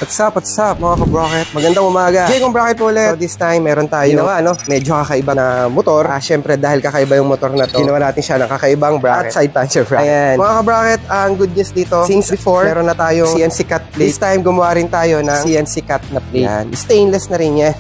What's up mga ka-bracket? Magandang umaga. Jay, kung bracket po ulit. So this time, meron tayo ginawa, medyo kakaiba na motor. Siyempre, dahil kakaiba yung motor na to, ginawa natin siya ng kakaibang bracket at side puncher bracket. Ayan. Mga ka-bracket, ang good news dito, since before, meron na tayong CNC cut plate. This time, gumawa rin tayo ng CNC cut na plate. Yan. Stainless na rin yan.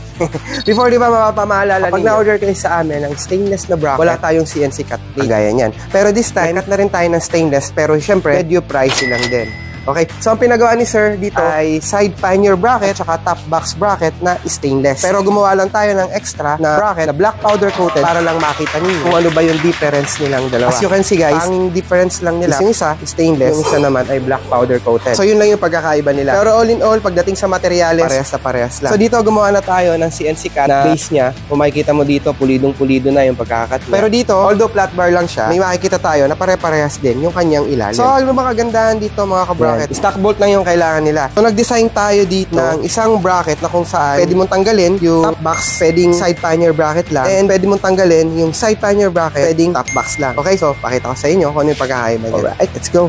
Before, di ba, mapapamaalala ninyo, pag na-order kayo sa amin ng stainless na bracket, wala tayong CNC cut plate. Gaya niyan. Pero this time, cut na rin tayo ng stainless, pero siyempre, medyo pricey lang din. Okay, so ang pinagawa ni sir dito ay side pannier bracket at top box bracket na stainless. Pero gumawa lang tayo ng extra na bracket na black powder coated para lang makita niyo kung ano ba yung difference nilang dalawa. As you can see guys, ang difference lang nila, yung isa stainless, yung isa naman ay black powder coated. So yun lang yung pagkakaiba nila. Pero all in all, pagdating sa materyales, parehas lang. So dito gumawa na tayo ng CNC cut na base niya. Kung makikita mo dito, pulidong-pulido na yung pagkakat niya. Pero dito, although flat bar lang siya, may makikita tayo na pare-parehas din yung kanyang ilalim. So ano ba kagandahan dito mga kabra? Stock bolt lang yung kailangan nila. So nag-design tayo dito ng isang bracket na kung saan pwede mong tanggalin yung top box, pwedeng side pannier bracket lang, and pwede mong tanggalin yung side pannier bracket, pwedeng top box lang. Okay, so pakita ko sa inyo kung ano yung pagkakaiba niya. Alright, let's go.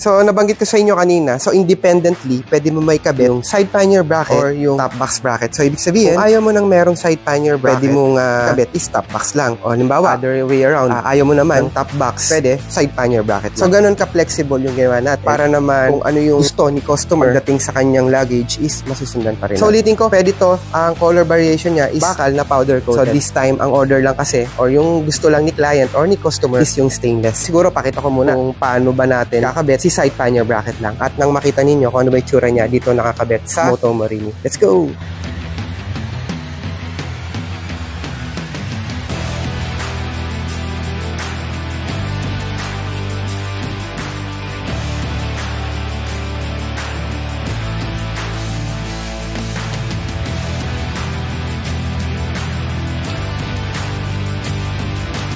So, nabanggit ko sa inyo kanina, so independently, pwede mo may kabit yung side pannier bracket or yung top box bracket. So, ibig sabihin, kung ayaw mo nang merong side pannier bracket, pwede mong kabit is top box lang. O, halimbawa, other way around, ayaw mo naman top box, pwede side pannier bracket lang. So, ganun ka-flexible yung ginawa natin para naman kung ano yung gusto ni customer dating sa kanyang luggage is masusundan pa rin. So, ulitin ko, pwede to, ang color variation niya is bakal na powder coated. So, this time, ang order lang kasi, or yung gusto lang ni client or ni customer is yung stainless. Siguro, pakita ko muna kung paano ba natin kakabit si side pannier bracket lang. At nang makita ninyo kung ano ba yung tsura niya, dito nakakabit sa Moto Morini. Let's go!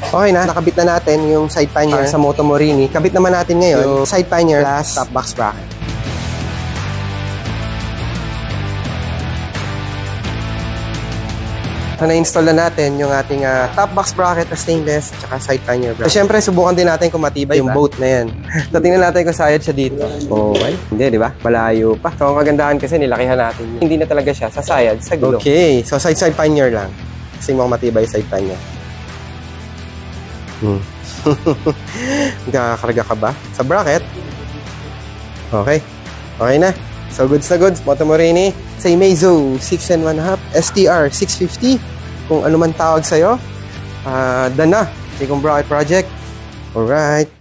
Okay na, nakabit na natin yung side pannier sa Moto Morini. Kabit naman natin ngayon yung side pannier plus top box bracket. So, na-install na natin yung ating top box bracket na stainless at saka side pannier bracket. So, syempre, subukan din natin kung matibay yung boat na yan. So, tingnan natin kung sayad siya dito. Okay. Hindi, di ba? Malayo pa. So, ang kagandahan kasi nilakihan natin yun. Hindi na talaga siya sasayad sa gulong. Okay. So, side pannier lang. Kasi mukhang matibay side pannier. Nagkakakarga ka ba sa bracket? Okay. Okay na. So, goods na goods. Moto Morini. Sa Meizu 6 1/2 STR 650. Kung ano man tawag sa'yo. Done na. Take on bracket project. Alright.